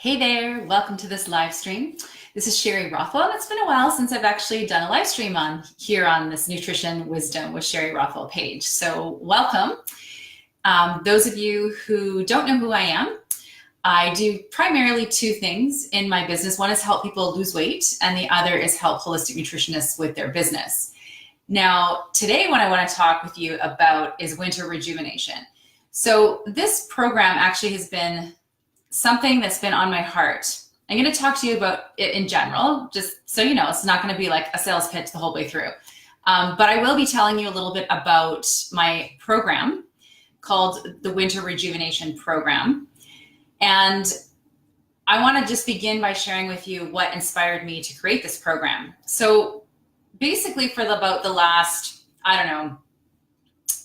Hey there, welcome to this live stream. This is Sherry Rothwell, and it's been a while since I've actually done a live stream on this Nutrition Wisdom with Sherry Rothwell page. So welcome. Those of you who don't know who I do primarily two things in my business. One is help people lose weight, and the other is help holistic nutritionists with their business. Now, today what I want to talk with you about is winter rejuvenation. So this program actually has been something that's been on my heart. I'm going to talk to you about it in general, just so you know, it's not going to be like a sales pitch the whole way through. But I will be telling you a little bit about my program called the Winter Rejuvenation Program. And I want to just begin by sharing with you what inspired me to create this program. So basically for about the last,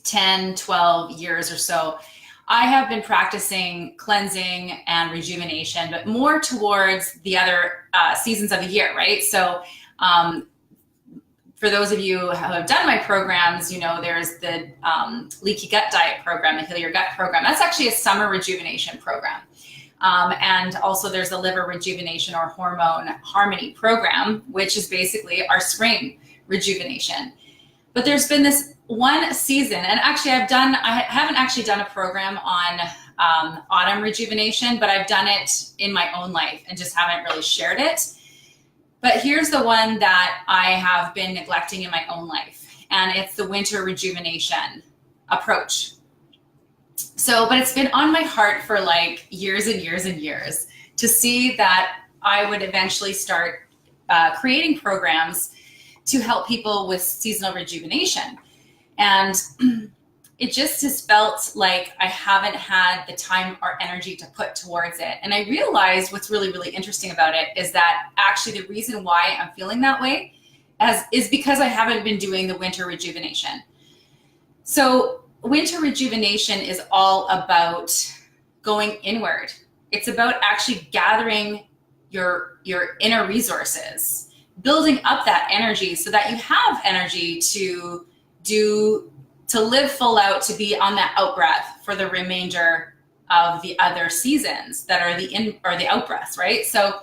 10, 12 years or so, I have been practicing cleansing and rejuvenation, but more towards the other seasons of the year, right? So for those of you who have done my programs, you know, there's the Leaky Gut Diet program, the Heal Your Gut program. That's actually a summer rejuvenation program. And also there's the Liver Rejuvenation or Hormone Harmony program, which is basically our spring rejuvenation. But there's been this one season, and actually I haven't actually done a program on autumn rejuvenation, but I've done it in my own life and just haven't really shared it. But here's the one that I have been neglecting in my own life, and it's the winter rejuvenation approach. So, but it's been on my heart for like years and years and years to see that I would eventually start creating programs to help people with seasonal rejuvenation. And it just has felt like I haven't had the time or energy to put towards it. And I realized what's really, really interesting about it is that actually the reason why I'm feeling that way is because I haven't been doing the winter rejuvenation. So winter rejuvenation is all about going inward. It's about actually gathering your inner resources, building up that energy so that you have energy to live full out, to be on that out breath for the remainder of the other seasons that are the out breaths, right? So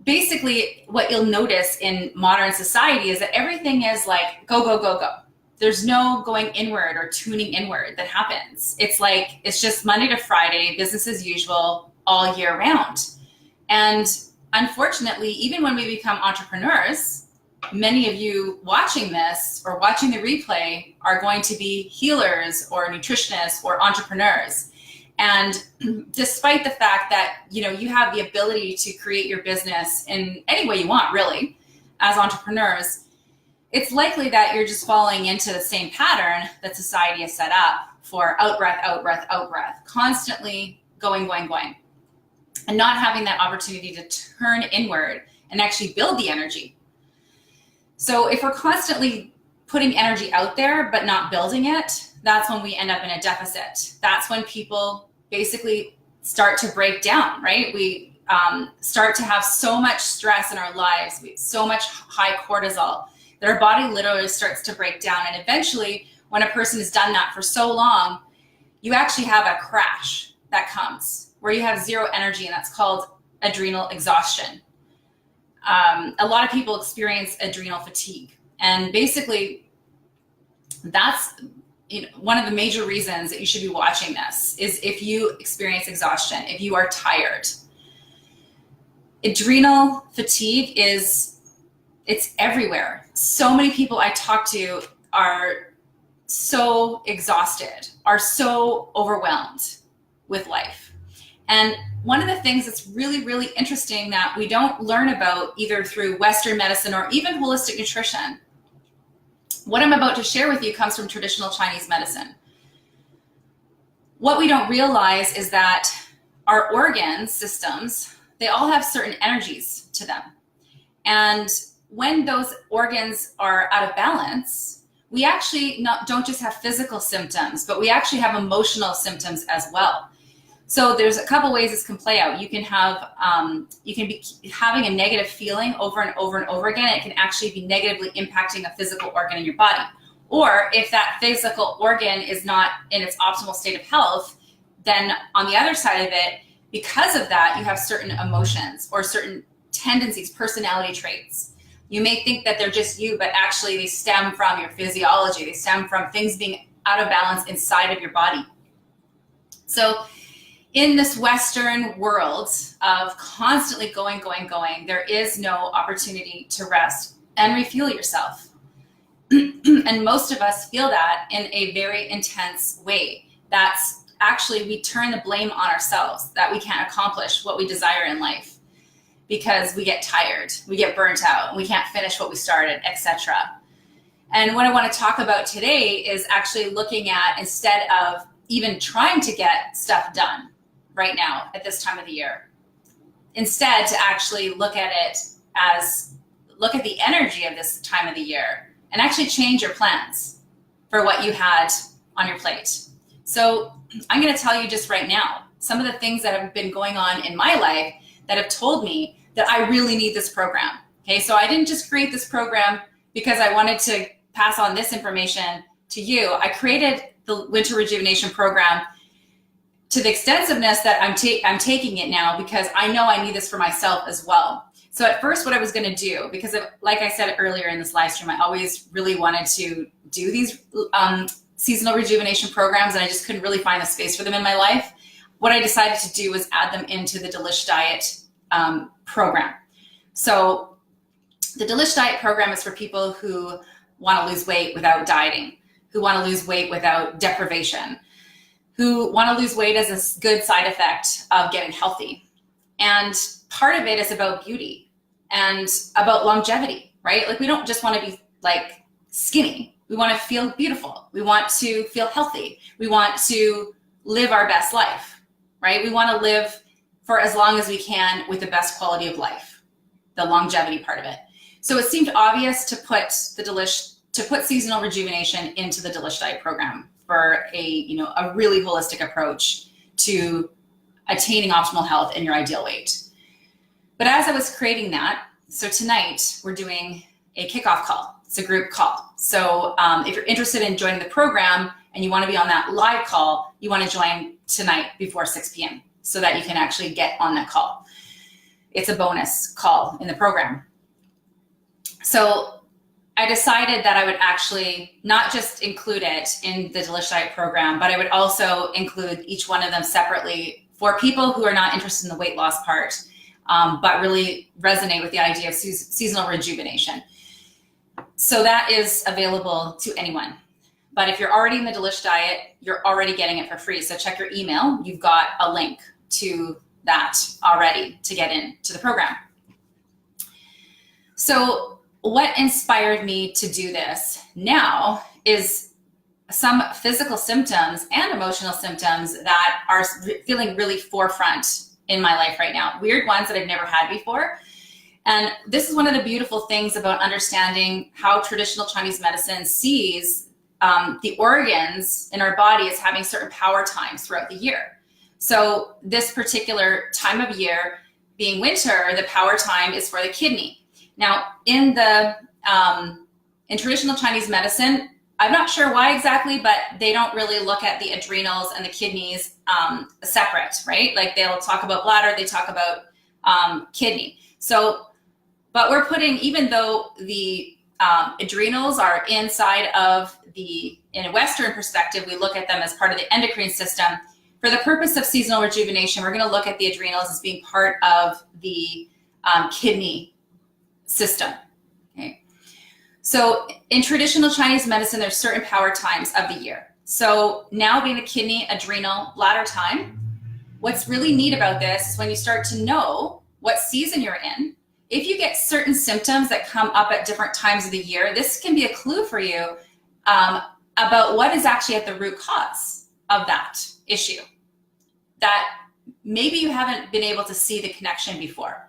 basically what you'll notice in modern society is that everything is like go, go, go, go. There's no going inward or tuning inward that happens. It's like, it's just Monday to Friday, business as usual, all year round. And unfortunately, even when we become entrepreneurs, many of you watching this or watching the replay are going to be healers or nutritionists or entrepreneurs. And despite the fact that, you know, you have the ability to create your business in any way you want, really, as entrepreneurs, it's likely that you're just falling into the same pattern that society has set up for out breath, out breath, out breath, constantly going, going, going, and not having that opportunity to turn inward and actually build the energy. So if we're constantly putting energy out there but not building it, that's when we end up in a deficit. That's when people basically start to break down, right? We start to have so much stress in our lives, so much high cortisol, that our body literally starts to break down. And eventually, when a person has done that for so long, you actually have a crash that comes where you have zero energy, and that's called adrenal exhaustion. A lot of people experience adrenal fatigue, and basically that's one of the major reasons that you should be watching this is if you experience exhaustion, if you are tired. Adrenal fatigue it's everywhere. So many people I talk to are so exhausted, are so overwhelmed with life. And one of the things that's really, really interesting that we don't learn about either through Western medicine or even holistic nutrition, what I'm about to share with you comes from traditional Chinese medicine. What we don't realize is that our organ systems, they all have certain energies to them. And when those organs are out of balance, we actually don't just have physical symptoms, but we actually have emotional symptoms as well. So there's a couple ways this can play out. You can be having a negative feeling over and over and over again. It can actually be negatively impacting a physical organ in your body. Or if that physical organ is not in its optimal state of health, then on the other side of it, because of that, you have certain emotions or certain tendencies, personality traits. You may think that they're just you, but actually they stem from your physiology. They stem from things being out of balance inside of your body. So in this Western world of constantly going, there is no opportunity to rest and refuel yourself. And most of us feel that in a very intense way. That's actually, we turn the blame on ourselves that we can't accomplish what we desire in life because we get tired, we get burnt out, we can't finish what we started, etc. And what I want to talk about today is actually looking at, instead of even trying to get stuff done right now at this time of the year, instead to actually look at it as, look at the energy of this time of the year and actually change your plans for what you had on your plate. So I'm going to tell you just right now, some of the things that have been going on in my life that have told me that I really need this program. Okay, so I didn't just create this program because I wanted to pass on this information to you. I created the Winter Rejuvenation program to the extensiveness that I'm taking it now because I know I need this for myself as well. So at first what I was going to do, because of, like I said earlier in this live stream, I always really wanted to do these seasonal rejuvenation programs, and I just couldn't really find the space for them in my life. What I decided to do was add them into the Delish Diet program. So the Delish Diet program is for people who want to lose weight without dieting, who want to lose weight without deprivation, who want to lose weight as a good side effect of getting healthy. And part of it is about beauty and about longevity, right? Like, we don't just want to be like skinny. We want to feel beautiful. We want to feel healthy. We want to live our best life, right? We want to live for as long as we can with the best quality of life, the longevity part of it. So it seemed obvious to put seasonal rejuvenation into the Delish Diet program for a really holistic approach to attaining optimal health and your ideal weight. But as I was creating that, so tonight we're doing a kickoff call. It's a group call. So if you're interested in joining the program and you want to be on that live call, you want to join tonight before 6 p.m. so that you can actually get on that call. It's a bonus call in the program. So I decided that I would actually not just include it in the Delish Diet program, but I would also include each one of them separately for people who are not interested in the weight loss part, but really resonate with the idea of seasonal rejuvenation. So that is available to anyone. But if you're already in the Delish Diet, you're already getting it for free. So check your email. You've got a link to that already to get into the program. So what inspired me to do this now is some physical symptoms and emotional symptoms that are feeling really forefront in my life right now. Weird ones that I've never had before. And this is one of the beautiful things about understanding how traditional Chinese medicine sees the organs in our body as having certain power times throughout the year. So this particular time of year, being winter, the power time is for the kidney. Now, in traditional Chinese medicine, I'm not sure why exactly, but they don't really look at the adrenals and the kidneys separate, right? Like, they'll talk about bladder, they talk about kidney. So, but we're putting, even though the adrenals are inside of in a Western perspective, we look at them as part of the endocrine system. For the purpose of seasonal rejuvenation, we're going to look at the adrenals as being part of the kidney system. Okay. So in traditional Chinese medicine, there's certain power times of the year. So now being the kidney, adrenal, bladder time, what's really neat about this is when you start to know what season you're in, if you get certain symptoms that come up at different times of the year, this can be a clue for you about what is actually at the root cause of that issue that maybe you haven't been able to see the connection before.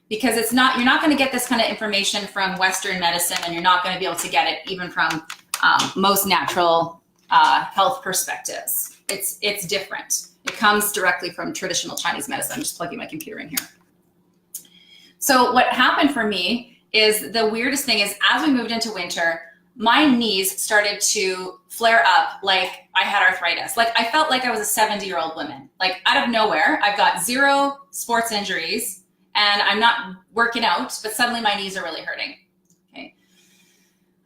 Because you're not going to get this kind of information from Western medicine, and you're not going to be able to get it even from most natural health perspectives. It's different. It comes directly from traditional Chinese medicine. I'm just plugging my computer in here. So what happened for me is, the weirdest thing is, as we moved into winter, my knees started to flare up like I had arthritis. Like I felt like I was a 70-year-old woman. Like out of nowhere, I've got 0 sports injuries and I'm not working out, but suddenly my knees are really hurting. Okay.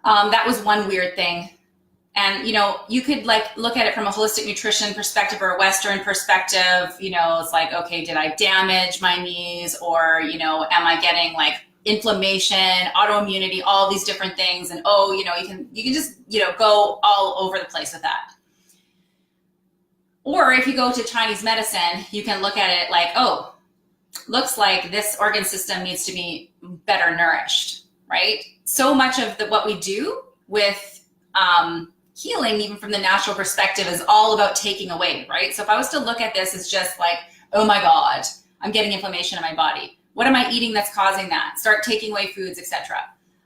That was one weird thing. And, you know, you could like look at it from a holistic nutrition perspective or a Western perspective. You know, it's like, okay, did I damage my knees, or, you know, am I getting like inflammation, autoimmunity, all these different things? And, oh, you know, you can just, you know, go all over the place with that. Or if you go to Chinese medicine, you can look at it like, oh, looks like this organ system needs to be better nourished, right? So much of what we do with healing, even from the natural perspective, is all about taking away, right? So if I was to look at this as just like, oh my God, I'm getting inflammation in my body. What am I eating that's causing that? Start taking away foods, etc.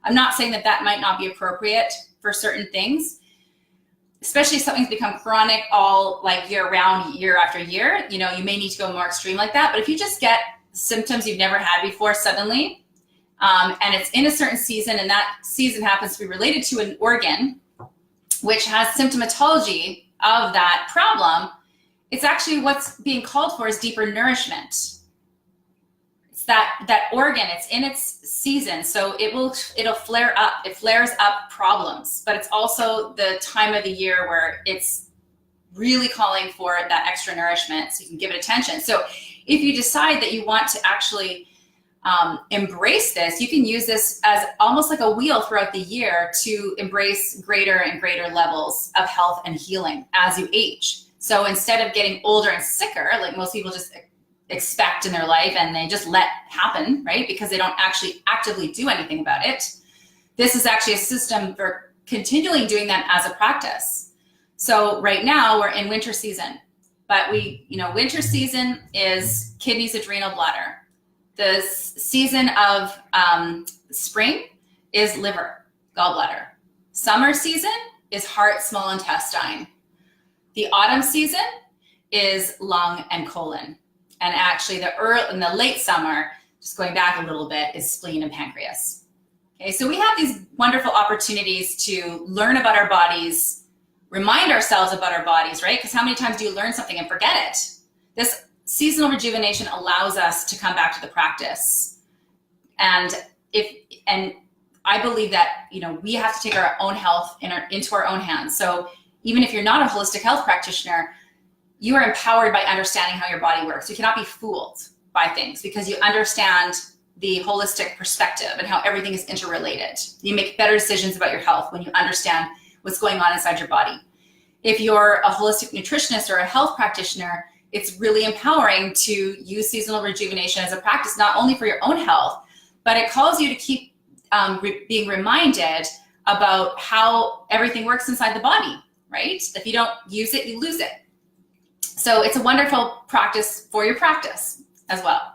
I'm not saying that might not be appropriate for certain things, especially if something's become chronic all like year round, year after year. You know, you may need to go more extreme like that. But if you just get symptoms you've never had before suddenly, and it's in a certain season, and that season happens to be related to an organ which has symptomatology of that problem, it's actually what's being called for is deeper nourishment. It's that organ, it's in its season, so it'll flare up. It flares up problems, but it's also the time of the year where it's really calling for that extra nourishment, so you can give it attention. So if you decide that you want to actually embrace this, you can use this as almost like a wheel throughout the year to embrace greater and greater levels of health and healing as you age. So instead of getting older and sicker, like most people just expect in their life and they just let happen, right? Because they don't actually actively do anything about it. This is actually a system for continually doing that as a practice. So right now we're in winter season, but winter season is kidneys, adrenal, bladder. The season of spring is liver, gallbladder. Summer season is heart, small intestine. The autumn season is lung and colon. And actually in the late summer, just going back a little bit, is spleen and pancreas. Okay, so we have these wonderful opportunities to learn about our bodies, remind ourselves about our bodies, right? Because how many times do you learn something and forget it? This seasonal rejuvenation allows us to come back to the practice. And I believe that, you know, we have to take our own health into our own hands. So even if you're not a holistic health practitioner, you are empowered by understanding how your body works. You cannot be fooled by things because you understand the holistic perspective and how everything is interrelated. You make better decisions about your health when you understand what's going on inside your body. If you're a holistic nutritionist or a health practitioner, it's really empowering to use seasonal rejuvenation as a practice, not only for your own health, but it calls you to keep being reminded about how everything works inside the body, right? If you don't use it, you lose it. So it's a wonderful practice for your practice as well.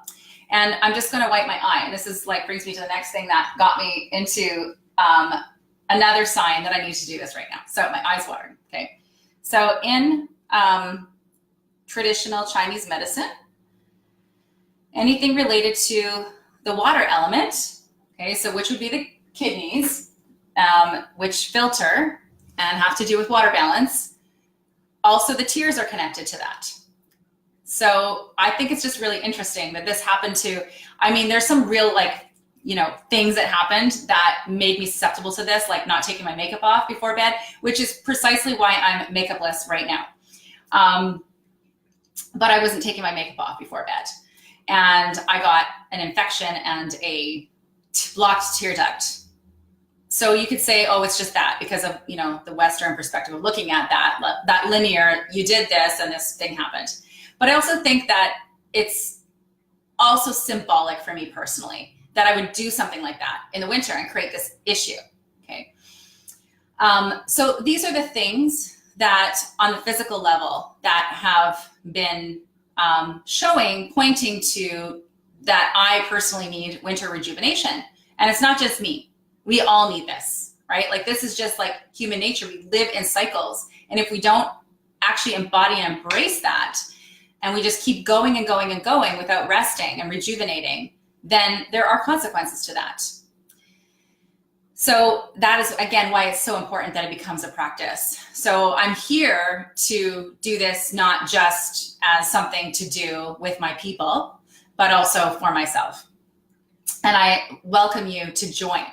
And I'm just going to wipe my eye. And this is like brings me to the next thing that got me into another sign that I need to do this right now. So my eye's watering. Okay. So in traditional Chinese medicine, anything related to the water element, okay, so which would be the kidneys, which filter and have to do with water balance. Also, the tears are connected to that. So I think it's just really interesting that this happened to, I mean, there's some real things that happened that made me susceptible to this, like not taking my makeup off before bed, which is precisely why I'm makeupless right now. But I wasn't taking my makeup off before bed. And I got an infection and a blocked tear duct. So you could say, oh, it's just that because of, the Western perspective of looking at that linear, you did this and this thing happened. But I also think that it's also symbolic for me personally that I would do something like that in the winter and create this issue, okay? So these are the things that on the physical level that have been pointing to that I personally need winter rejuvenation. And it's not just me. We all need this, right? Like this is just like human nature. We live in cycles. And if we don't actually embody and embrace that, and we just keep going and going and going without resting and rejuvenating, then there are consequences to that. So that is, again, why it's so important that it becomes a practice. So I'm here to do this not just as something to do with my people, but also for myself. And I welcome you to join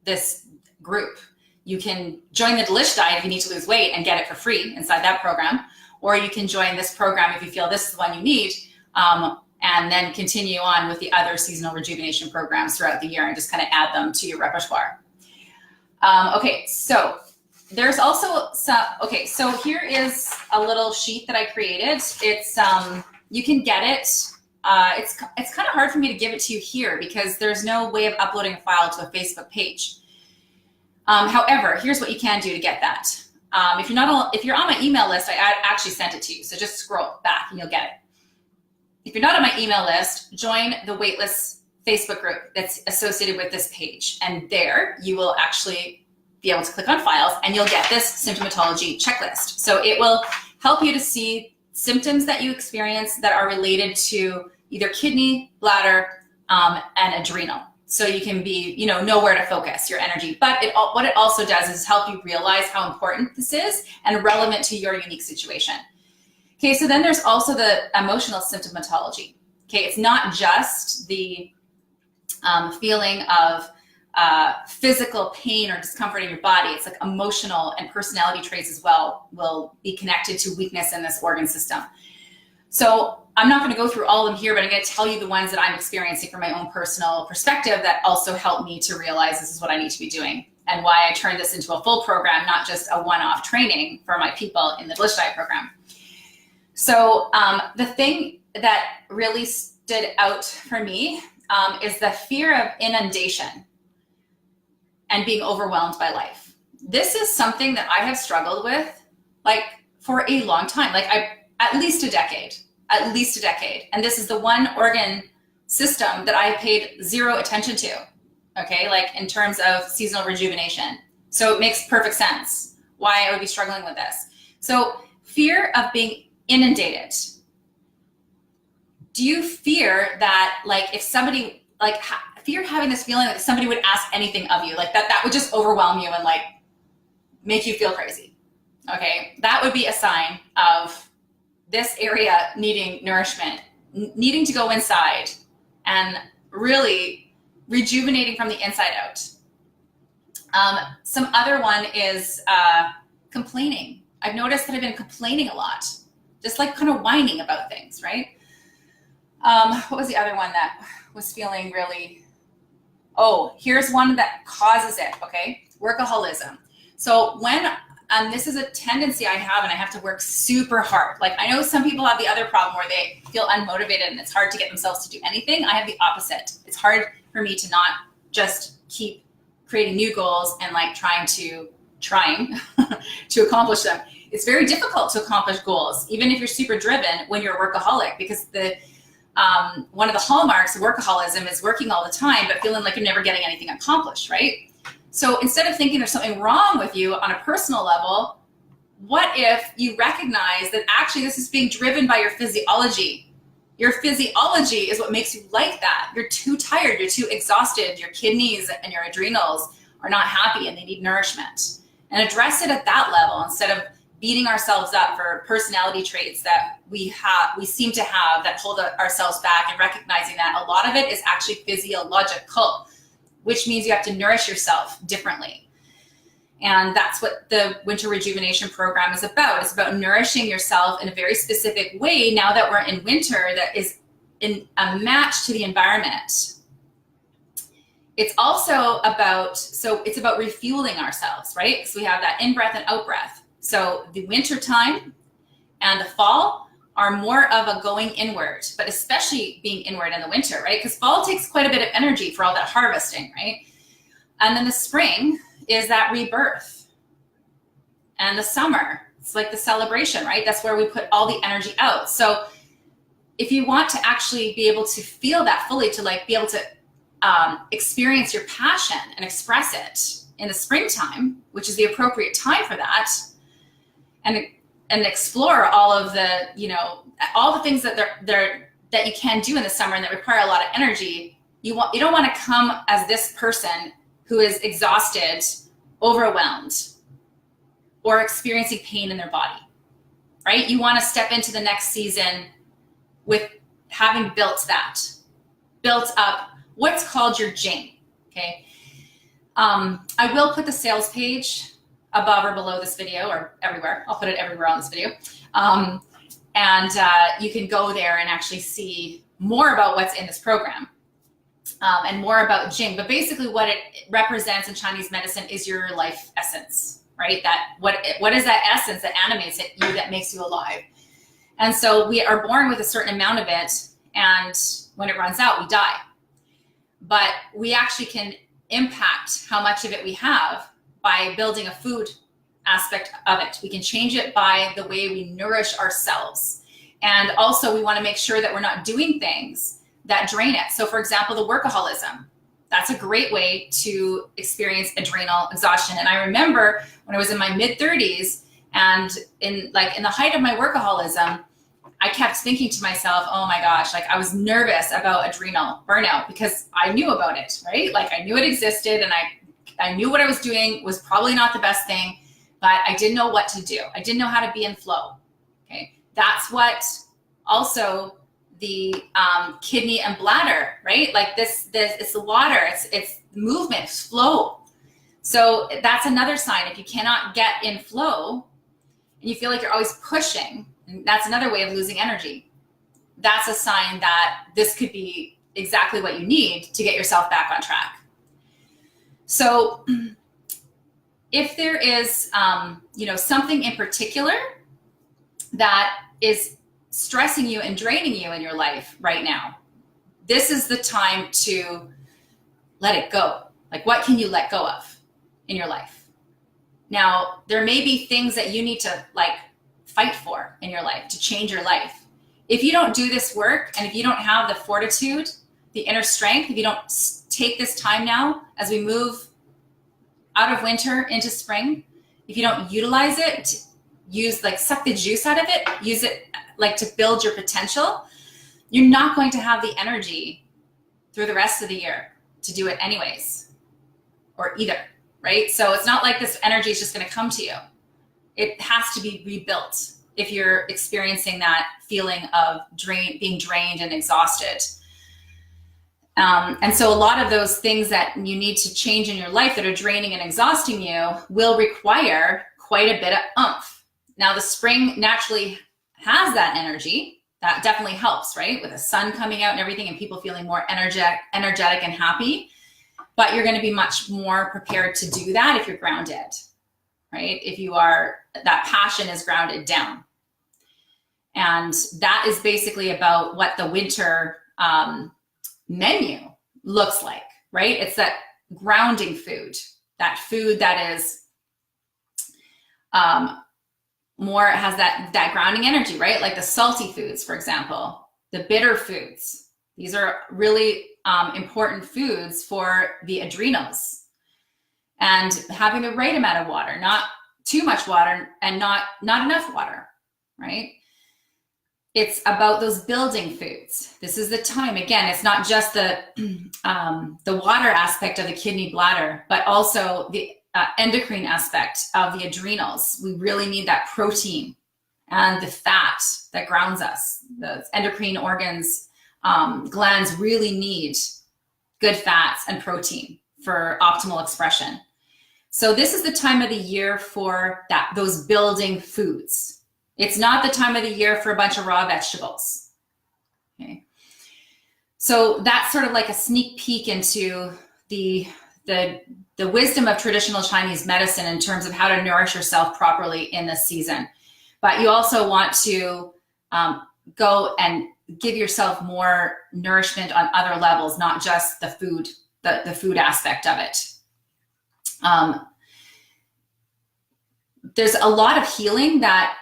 this group. You can join the Delish Diet if you need to lose weight and get it for free inside that program, or you can join this program if you feel this is the one you need, and then continue on with the other seasonal rejuvenation programs throughout the year and just kind of add them to your repertoire. Okay, so there's also some, okay, so here is a little sheet that I created. It's, you can get it. It's kind of hard for me to give it to you here because there's no way of uploading a file to a Facebook page. However, here's what you can do to get that. If you're on my email list, I actually sent it to you. So just scroll back and you'll get it. If you're not on my email list, join the waitlist Facebook group that's associated with this page. And there you will actually be able to click on files and you'll get this symptomatology checklist. So it will help you to see symptoms that you experience that are related to either kidney, bladder, and adrenal. So you can be, know where to focus your energy. But what it also does is help you realize how important this is and relevant to your unique situation. Okay, so then there's also the emotional symptomatology. Okay, it's not just the feeling of physical pain or discomfort in your body. It's like emotional and personality traits as well will be connected to weakness in this organ system. So I'm not going to go through all of them here, but I'm going to tell you the ones that I'm experiencing from my own personal perspective that also help me to realize this is what I need to be doing and why I turned this into a full program, not just a one-off training for my people in the Delish Diet program. So the thing that really stood out for me is the fear of inundation and being overwhelmed by life. This is something that I have struggled with like for a long time, like at least a decade. And this is the one organ system that I paid zero attention to, okay? Like in terms of seasonal rejuvenation. So it makes perfect sense why I would be struggling with this. So fear of being inundated. Do you fear that like if somebody, like fear having this feeling that somebody would ask anything of you, like that would just overwhelm you and like make you feel crazy, okay? That would be a sign of this area needing nourishment, needing to go inside and really rejuvenating from the inside out. Some other one is complaining. I've noticed that I've been complaining a lot, just like kind of whining about things, right? What was the other one that was feeling really, oh, here's one that causes it, okay? Workaholism. So when this is a tendency I have, and I have to work super hard. Like I know some people have the other problem where they feel unmotivated and it's hard to get themselves to do anything. I have the opposite. It's hard for me to not just keep creating new goals and like trying to accomplish them. It's very difficult to accomplish goals, even if you're super driven when you're a workaholic, because one of the hallmarks of workaholism is working all the time, but feeling like you're never getting anything accomplished, right? So instead of thinking there's something wrong with you on a personal level, what if you recognize that actually this is being driven by your physiology? Your physiology is what makes you like that. You're too tired, you're too exhausted, your kidneys and your adrenals are not happy and they need nourishment. And address it at that level instead of beating ourselves up for personality traits that we seem to have that hold ourselves back, and recognizing that a lot of it is actually physiological, which means you have to nourish yourself differently. And that's what the Winter Rejuvenation Program is about. It's about nourishing yourself in a very specific way now that we're in winter that is in a match to the environment. It's also about, it's about refueling ourselves, right? So we have that in-breath and out-breath. So the winter time and the fall are more of a going inward, but especially being inward in the winter, right? Because fall takes quite a bit of energy for all that harvesting, right? And then the spring is that rebirth. And the summer, it's like the celebration, right? That's where we put all the energy out. So if you want to actually be able to feel that fully, to like be able to experience your passion and express it in the springtime, which is the appropriate time for that, and explore all of the, all the things that you can do in the summer and that require a lot of energy. You don't want to come as this person who is exhausted, overwhelmed, or experiencing pain in their body, right? You want to step into the next season with having built up what's called your Jing, okay? I will put the sales page above or below this video, or everywhere. I'll put it everywhere on this video. You can go there and actually see more about what's in this program, and more about Jing. But basically what it represents in Chinese medicine is your life essence, right? What is that essence that animates you, that makes you alive? And so we are born with a certain amount of it, and when it runs out, we die. But we actually can impact how much of it we have by building a food aspect of it. We can change it by the way we nourish ourselves. And also we want to make sure that we're not doing things that drain it. So for example, the workaholism, that's a great way to experience adrenal exhaustion. And I remember when I was in my mid-30s and in the height of my workaholism, I kept thinking to myself, oh my gosh, like I was nervous about adrenal burnout because I knew about it, right? Like I knew it existed, and I knew what I was doing was probably not the best thing, but I didn't know what to do. I didn't know how to be in flow, okay? That's what also the kidney and bladder, right? Like this it's the water, it's movement, it's flow. So that's another sign. If you cannot get in flow and you feel like you're always pushing, and that's another way of losing energy, that's a sign that this could be exactly what you need to get yourself back on track. So if there is something in particular that is stressing you and draining you in your life right now, this is the time to let it go. Like, what can you let go of in your life? Now, there may be things that you need to fight for in your life to change your life. If you don't do this work, and if you don't have the fortitude, the inner strength, if you don't take this time now as we move out of winter into spring, if you don't utilize it, suck the juice out of it, use it to build your potential, you're not going to have the energy through the rest of the year to do it anyways, or either, right? So it's not like this energy is just going to come to you. It has to be rebuilt if you're experiencing that feeling of being drained and exhausted. And so a lot of those things that you need to change in your life that are draining and exhausting you will require quite a bit of oomph. Now, the spring naturally has that energy. That definitely helps, right? With the sun coming out and everything, and people feeling more energetic and happy. But you're going to be much more prepared to do that if you're grounded, right? If that passion is grounded down. And that is basically about what the winter menu looks like, right? It's that grounding food, that food that is more, has that grounding energy, right? Like the salty foods, for example, the bitter foods. These are really important foods for the adrenals. And having the right amount of water, not too much water and not enough water, right? It's about those building foods. This is the time. Again, it's not just the water aspect of the kidney bladder, but also the endocrine aspect of the adrenals. We really need that protein and the fat that grounds us. The endocrine organs, glands really need good fats and protein for optimal expression. So this is the time of the year for those building foods. It's not the time of the year for a bunch of raw vegetables. Okay. So that's sort of like a sneak peek into the wisdom of traditional Chinese medicine in terms of how to nourish yourself properly in this season. But you also want to go and give yourself more nourishment on other levels, not just the food, the food aspect of it. There's a lot of healing that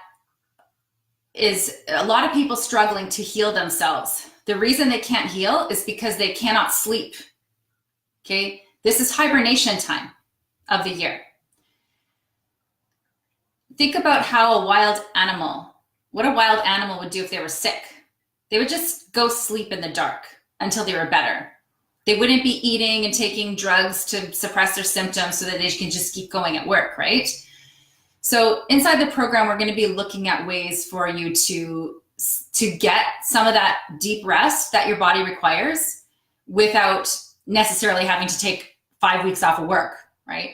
is a lot of people struggling to heal themselves. The reason they can't heal is because they cannot sleep. Okay. This is hibernation time of the year. Think about how what a wild animal would do if they were sick. They would just go sleep in the dark until they were better. They wouldn't be eating and taking drugs to suppress their symptoms so that they can just keep going at work, right? So inside the program, we're going to be looking at ways for you to get some of that deep rest that your body requires without necessarily having to take 5 weeks off of work, right?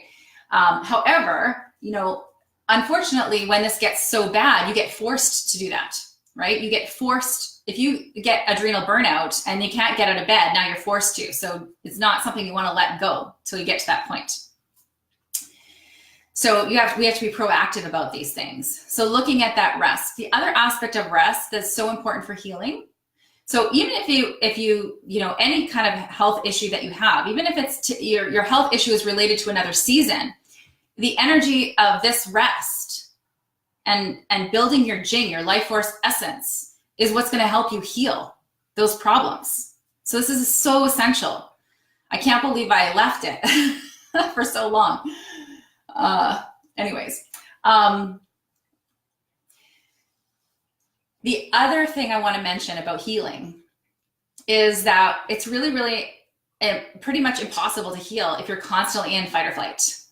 However, unfortunately, when this gets so bad, you get forced to do that, right? You get forced, if you get adrenal burnout and you can't get out of bed, now you're forced to. So it's not something you want to let go till you get to that point. So we have to be proactive about these things. So looking at that rest, the other aspect of rest that's so important for healing. So even if you any kind of health issue that you have, even if it's your health issue is related to another season, the energy of this rest and building your Jing, your life force essence, is what's going to help you heal those problems. So this is so essential. I can't believe I left it for so long. The other thing I want to mention about healing is that it's really, really pretty much impossible to heal if you're constantly in fight or flight.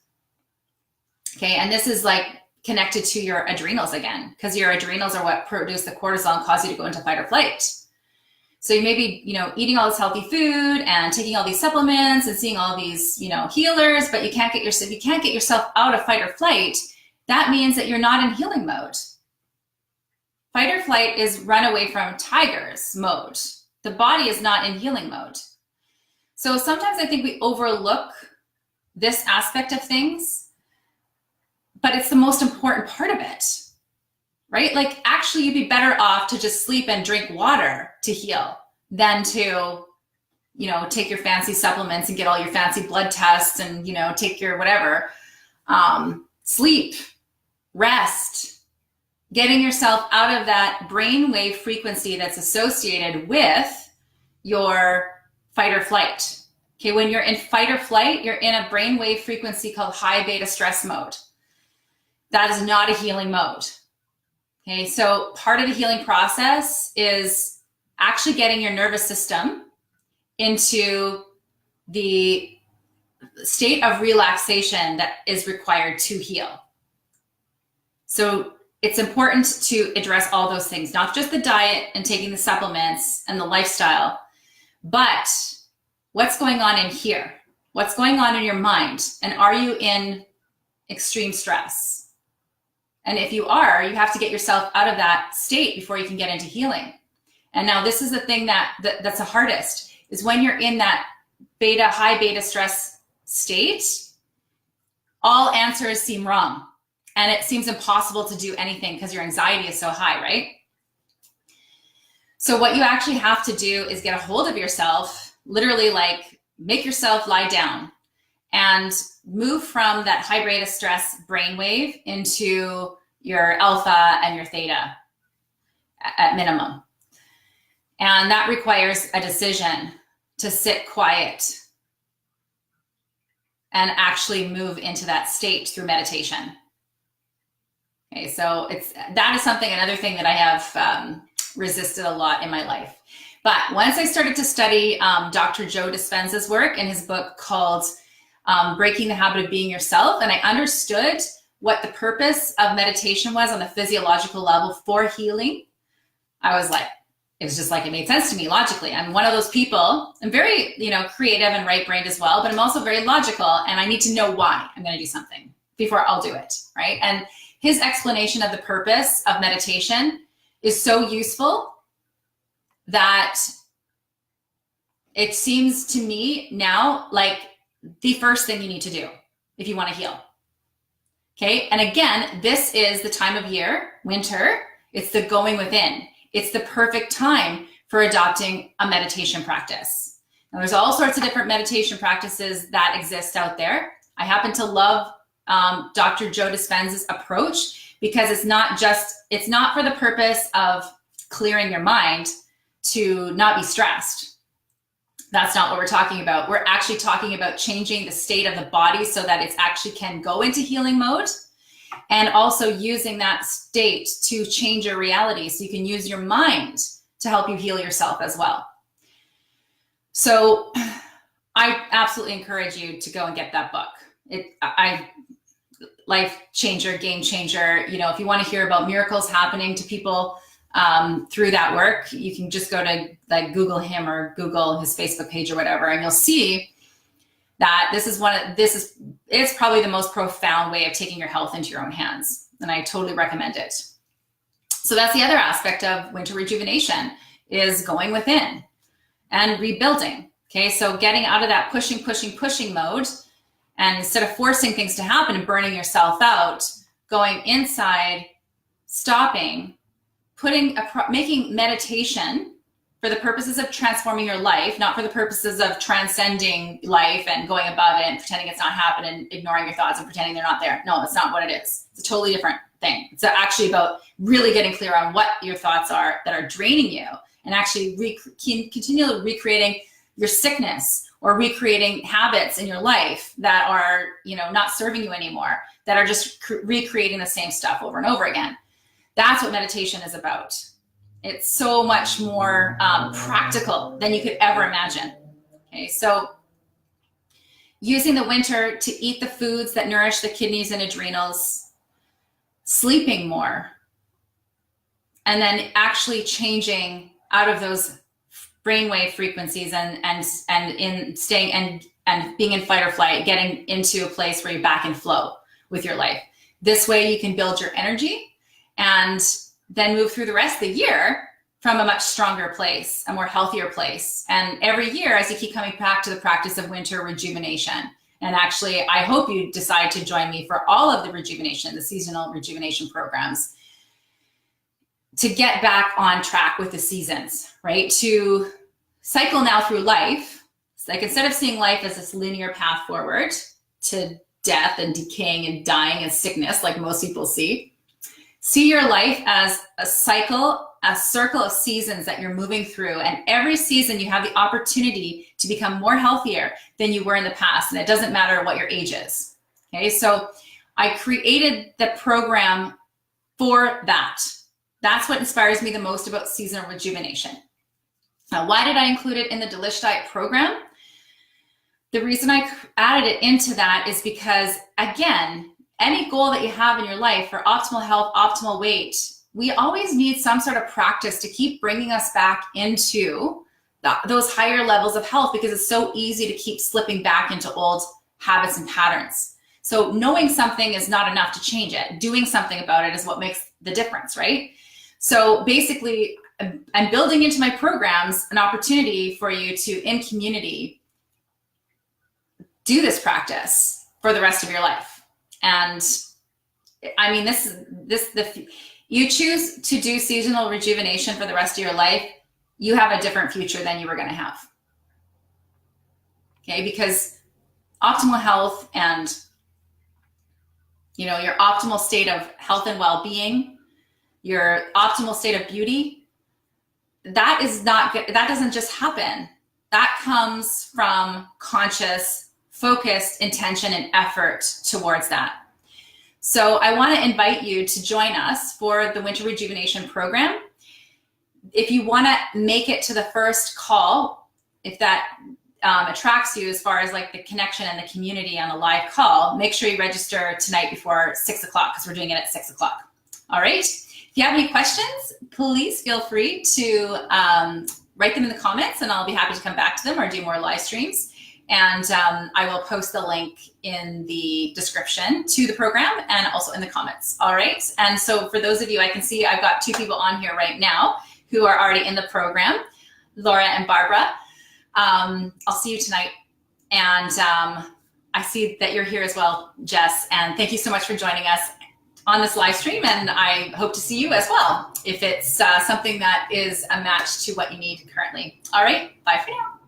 Okay, and this is like connected to your adrenals again, because your adrenals are what produce the cortisol and cause you to go into fight or flight. So you may be, eating all this healthy food and taking all these supplements and seeing all these, healers, but you can't get yourself out of fight or flight. That means that you're not in healing mode. Fight or flight is run away from tigers mode. The body is not in healing mode. So sometimes I think we overlook this aspect of things, but it's the most important part of it. Right? Like actually you'd be better off to just sleep and drink water to heal than to, take your fancy supplements and get all your fancy blood tests and, take your whatever. Sleep, rest, getting yourself out of that brainwave frequency that's associated with your fight or flight. Okay, when you're in fight or flight, you're in a brainwave frequency called high beta stress mode. That is not a healing mode. Okay, so part of the healing process is actually getting your nervous system into the state of relaxation that is required to heal. So it's important to address all those things, not just the diet and taking the supplements and the lifestyle, but what's going on in here? What's going on in your mind? And are you in extreme stress? And if you are, you have to get yourself out of that state before you can get into healing. And now this is the thing that's the hardest, is when you're in that high beta stress state, all answers seem wrong. And it seems impossible to do anything because your anxiety is so high, right? So what you actually have to do is get a hold of yourself, literally like make yourself lie down and move from that high beta stress brainwave into your alpha and your theta at minimum. And that requires a decision to sit quiet and actually move into that state through meditation. Okay, so that is another thing that I have resisted a lot in my life. But once I started to study Dr. Joe Dispenza's work in his book called Breaking the Habit of Being Yourself, and I understood what the purpose of meditation was on the physiological level for healing, I was like, it was just like, it made sense to me logically. I'm one of those people, I'm very, creative and right-brained as well, but I'm also very logical, and I need to know why I'm going to do something before I'll do it, right? And his explanation of the purpose of meditation is so useful that it seems to me now like the first thing you need to do if you want to heal. Okay, and again, this is the time of year, winter, it's the going within. It's the perfect time for adopting a meditation practice. Now, there's all sorts of different meditation practices that exist out there. I happen to love Dr. Joe Dispenza's approach because it's not for the purpose of clearing your mind to not be stressed. That's not what we're talking about. We're actually talking about changing the state of the body so that it actually can go into healing mode, and also using that state to change your reality so you can use your mind to help you heal yourself as well. So I absolutely encourage you to go and get that book. Life changer, game changer. You know, if you want to hear about miracles happening to people through that work, you can just go to like Google him or Google his Facebook page or whatever, and you'll see that it's probably the most profound way of taking your health into your own hands. And I totally recommend it. So that's the other aspect of winter rejuvenation, is going within and rebuilding. Okay, so getting out of that pushing mode, and instead of forcing things to happen and burning yourself out, going inside, stopping, making meditation for the purposes of transforming your life, not for the purposes of transcending life and going above it and pretending it's not happening and ignoring your thoughts and pretending they're not there. No, it's not what it is. It's a totally different thing. It's actually about really getting clear on what your thoughts are that are draining you, and actually continually recreating your sickness, or recreating habits in your life that are, you know, not serving you anymore, that are just recreating the same stuff over and over again. That's what meditation is about. It's so much more practical than you could ever imagine. Okay, so using the winter to eat the foods that nourish the kidneys and adrenals, sleeping more, and then actually changing out of those brainwave frequencies and in staying and being in fight or flight, getting into a place where you're back in flow with your life. This way you can build your energy and then move through the rest of the year from a much stronger place, a more healthier place. And every year, as you keep coming back to the practice of winter rejuvenation, and actually, I hope you decide to join me for all of the rejuvenation, the seasonal rejuvenation programs, to get back on track with the seasons, right? To cycle now through life. It's like, instead of seeing life as this linear path forward to death and decaying and dying and sickness, like most people see your life as a cycle, a circle of seasons that you're moving through. And every season you have the opportunity to become more healthier than you were in the past. And it doesn't matter what your age is. Okay, so I created the program for that. That's what inspires me the most about seasonal rejuvenation. Now, why did I include it in the Delish Diet program? The reason I added it into that is because, again, any goal that you have in your life for optimal health, optimal weight, we always need some sort of practice to keep bringing us back into those higher levels of health, because it's so easy to keep slipping back into old habits and patterns. So knowing something is not enough to change it. Doing something about it is what makes the difference, right? So basically, I'm building into my programs an opportunity for you to, in community, do this practice for the rest of your life. And I mean, you choose to do seasonal rejuvenation for the rest of your life, you have a different future than you were going to have. Okay, because optimal health and, you know, your optimal state of health and well-being, your optimal state of beauty, that is not good. That doesn't just happen. That comes from conscious, focused intention and effort towards that. So I want to invite you to join us for the Winter Rejuvenation Program. If you want to make it to the first call, if that attracts you as far as like the connection and the community on the live call, make sure you register tonight before 6 o'clock, because we're doing it at 6 o'clock. All right. If you have any questions, please feel free to write them in the comments, and I'll be happy to come back to them or do more live streams. And I will post the link in the description to the program and also in the comments. All right. And so for those of you, I can see I've got 2 people on here right now who are already in the program, Laura and Barbara. I'll see you tonight. And I see that you're here as well, Jess. And thank you so much for joining us on this live stream. And I hope to see you as well, if it's something that is a match to what you need currently. All right. Bye for now.